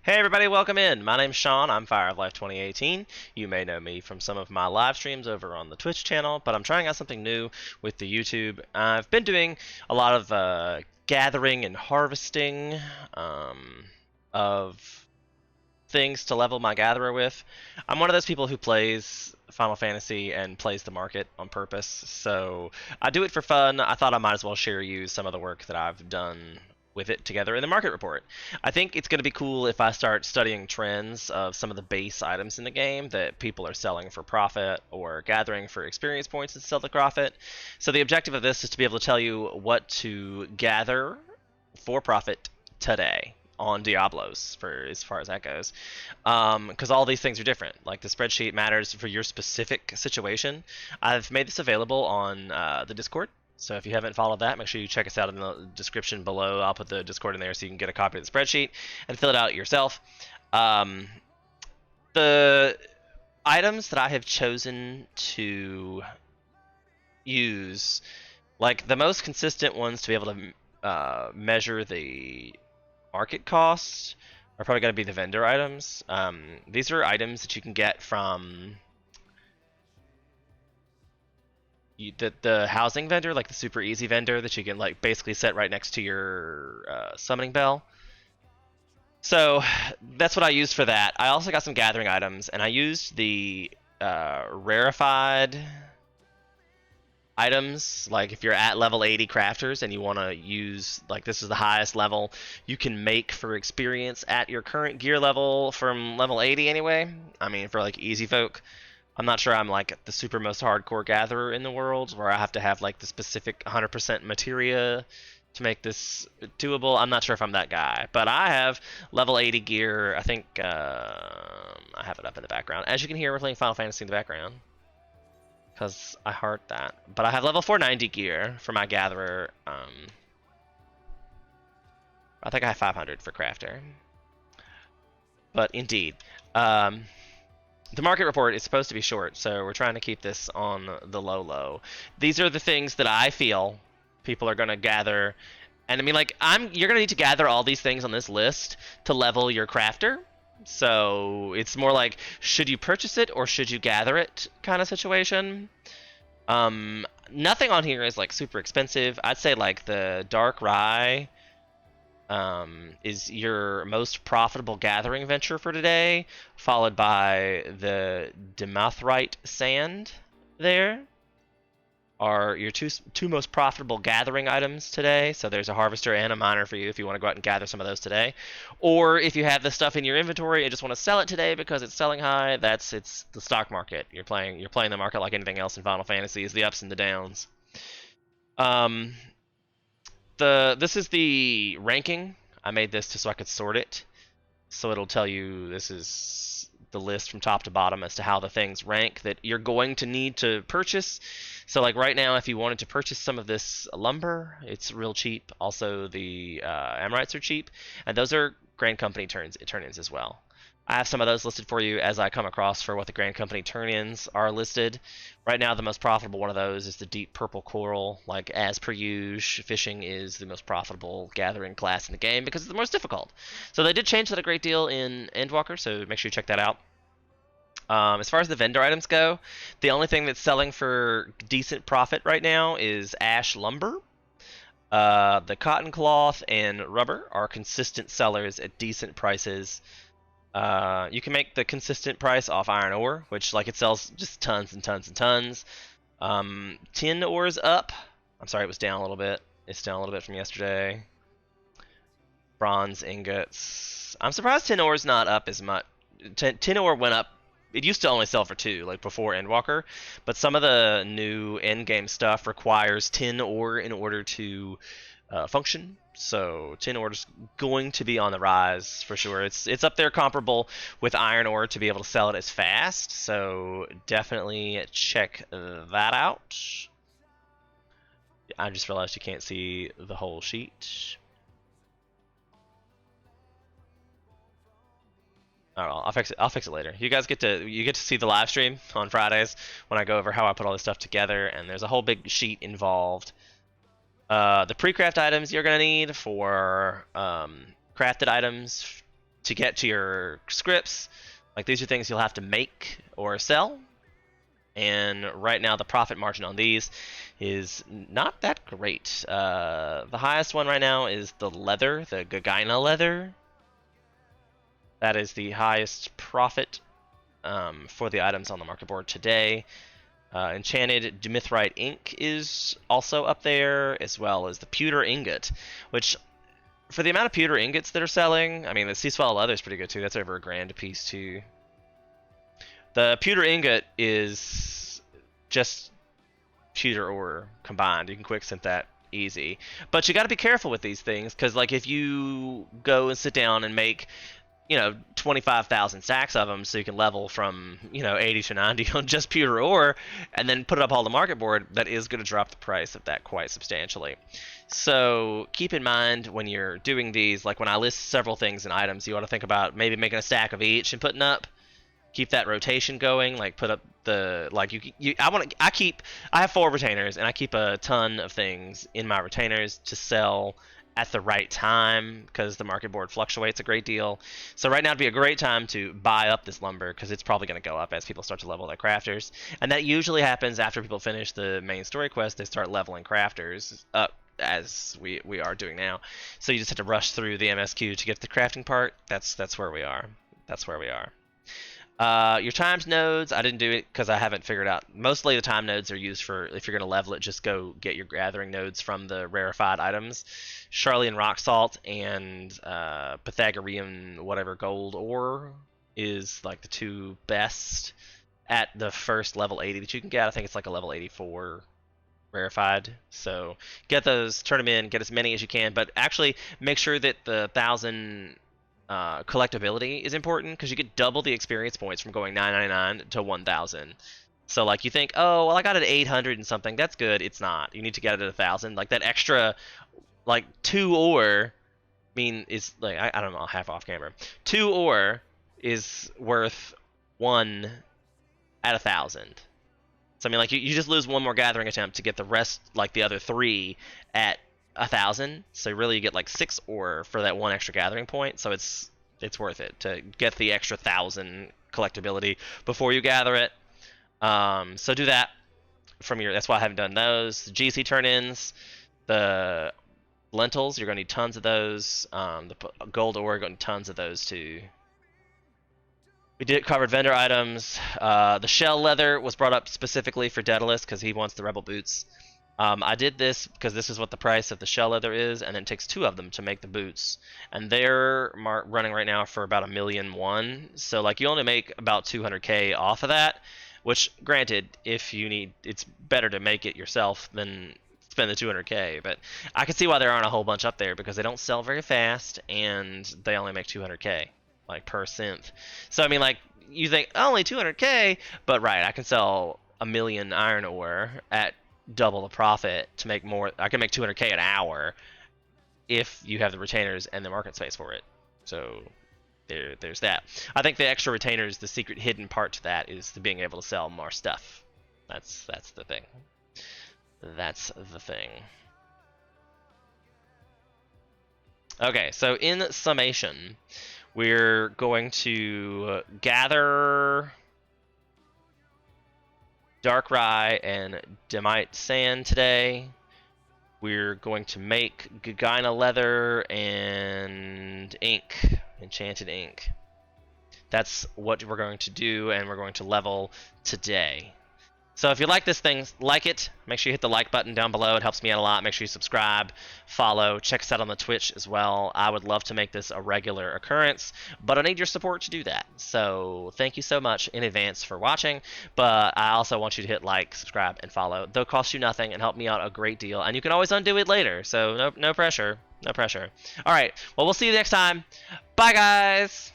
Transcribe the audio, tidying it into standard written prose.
Hey everybody, welcome in. My name's Sean. I'm Fire of Life 2018. You may know me from some of my live streams over on the Twitch channel, but I'm trying out something new with the YouTube. I've been doing a lot of gathering and harvesting of things to level my gatherer with. I'm one of those people who plays Final Fantasy and plays the market on purpose, so I do it for fun. I thought I might as well share you some of the work that I've done with it together in the market report. I think it's going to be cool if I start studying trends of some of the base items in the game that people are selling for profit or gathering for experience points and sell the profit. So the objective of this is to be able to tell you what to gather for profit today on Diablos, for as far as that goes, because all these things are different. Like the spreadsheet matters for your specific situation. I've made this available on the Discord, so if you haven't followed that, make sure you check us out in the description below. I'll put the Discord in there so you can get a copy of the spreadsheet and fill it out yourself. The items that I have chosen to use, like the most consistent ones to be able to measure the market costs, are probably going to be the vendor items. These are items that you can get from the housing vendor, like the super easy vendor that you can like basically set right next to your summoning bell. So that's what I used for that. I also got some gathering items, and I used the rarefied items. Like if you're at level 80 crafters and you want to use, like, this is the highest level you can make for experience at your current gear level from level 80 anyway. I mean, for like easy folk. I'm not sure I'm like the super most hardcore gatherer in the world where I have to have like the specific 100% materia to make this doable. I'm not sure if I'm that guy, but I have level 80 gear. I think I have it up in the background. As you can hear, we're playing Final Fantasy in the background because I heart that. But I have level 490 gear for my gatherer. I think I have 500 for crafter. But indeed, the market report is supposed to be short, so we're trying to keep this on the low. These are the things that I feel people are going to gather. And I mean, like, you're going to need to gather all these things on this list to level your crafter. So it's more like, should you purchase it or should you gather it kind of situation. Nothing on here is like super expensive. I'd say like the Dark Rye is your most profitable gathering venture for today, followed by the Demathrite Sand. There are your two most profitable gathering items today. So there's a harvester and a miner for you if you want to go out and gather some of those today. Or if you have the stuff in your inventory and just want to sell it today because it's selling high, it's the stock market. You're playing the market like anything else in Final Fantasy, is the ups and the downs. This is the ranking. I made this so I could sort it. So it'll tell you this is the list from top to bottom as to how the things rank that you're going to need to purchase. So like right now, if you wanted to purchase some of this lumber, it's real cheap. Also the Amorites are cheap, and those are Grand Company turn-ins as well. I have some of those listed for you as I come across for what the Grand Company turn-ins are listed. Right now, the most profitable one of those is the Deep Purple Coral. Like, as per usual, fishing is the most profitable gathering class in the game because it's the most difficult. So they did change that a great deal in Endwalker, so make sure you check that out. As far as the vendor items go, the only thing that's selling for decent profit right now is ash lumber. The cotton cloth and rubber are consistent sellers at decent prices. You can make the consistent price off iron ore, which like it sells just tons and tons and tons. Tin ore is up. I'm sorry, it was down a little bit. It's down a little bit from yesterday. Bronze ingots. I'm surprised tin ore is not up as much. Tin ore went up. It used to only sell for 2, like before Endwalker, but some of the new endgame stuff requires tin ore in order to function. So tin ore is going to be on the rise for sure. It's up there comparable with iron ore to be able to sell it as fast. So definitely check that out. I just realized you can't see the whole sheet. I'll fix it. I'll fix it later. You guys get to see the live stream on Fridays when I go over how I put all this stuff together, and there's a whole big sheet involved. The pre-craft items you're gonna need for crafted items to get to your scripts, like these are things you'll have to make or sell. And right now the profit margin on these is not that great. The highest one right now is the leather, the Gagina leather. That is the highest profit for the items on the market board today. Enchanted Dimithrite ink is also up there, as well as the pewter ingot, which for the amount of pewter ingots that are selling, I mean, the sea swallow leather is pretty good too. That's over $1,000 a piece too. The pewter ingot is just pewter ore combined. You can quicksynth that easy, but you got to be careful with these things because, like, if you go and sit down and make 25,000 stacks of them so you can level from 80 to 90 on just pewter ore and then put it up on the market board, that is going to drop the price of that quite substantially. So keep in mind when you're doing these, like when I list several things and items, you want to think about maybe making a stack of each and putting up. Keep that rotation going, like put up the, like I have 4 retainers and I keep a ton of things in my retainers to sell at the right time because the market board fluctuates a great deal. So right now would be a great time to buy up this lumber because it's probably going to go up as people start to level their crafters. And that usually happens after people finish the main story quest. They start leveling crafters up as we are doing now. So you just have to rush through the MSQ to get the crafting part. That's where we are. That's where we are. Your times nodes, I didn't do it because I haven't figured out. Mostly the time nodes are used for if you're going to level it, just go get your gathering nodes from the rarefied items. Charlian rock salt and Pythagorean whatever gold ore is like the 2 best at the first level 80 that you can get. I think it's like a level 84 rarefied. So get those, turn them in, get as many as you can, but actually make sure that the 1,000 collectability is important because you get double the experience points from going 999 to 1,000. So like you think, oh well, I got it at 800 and something. That's good. It's not. You need to get it at 1,000. Like that extra, like 2 ore, is like I don't know, half off camera. 2 ore is worth 1 at 1,000. So I mean, like you just lose 1 more gathering attempt to get the rest, like the other 3 at 1,000, so really you get like 6 ore for that 1 extra gathering point, so it's worth it to get the extra 1,000 collectability before you gather it. So do that from your, that's why I haven't done those. GC turn-ins, the lentils, you're going to need tons of those. The gold ore, you're going to need tons of those too. We did covered vendor items. The shell leather was brought up specifically for Daedalus because he wants the rebel boots. I did this because this is what the price of the shell leather is, and then it takes 2 of them to make the boots, and they're running right now for about 1,000,001. So like you only make about 200k off of that, which granted, if you need, it's better to make it yourself than spend the 200k. But I can see why there aren't a whole bunch up there because they don't sell very fast and they only make 200k like per synth. So I mean, like you think only 200k, but right, I can sell 1,000,000 iron ore at double the profit to make more. I can make 200k an hour if you have the retainers and the market space for it. So there's that. I think the extra retainers, the secret hidden part to that is the being able to sell more stuff. That's the thing. That's the thing. Okay, so in summation, we're going to gather dark rye and demite sand today. We're going to make Gagina leather and ink, enchanted ink. That's what we're going to do, and we're going to level today. So if you like this thing, like it. Make sure you hit the like button down below. It helps me out a lot. Make sure you subscribe, follow, check us out on the Twitch as well. I would love to make this a regular occurrence, but I need your support to do that. So thank you so much in advance for watching, but I also want you to hit like, subscribe, and follow. They'll cost you nothing and help me out a great deal, and you can always undo it later, so no pressure. No pressure. All right, well, we'll see you next time. Bye, guys!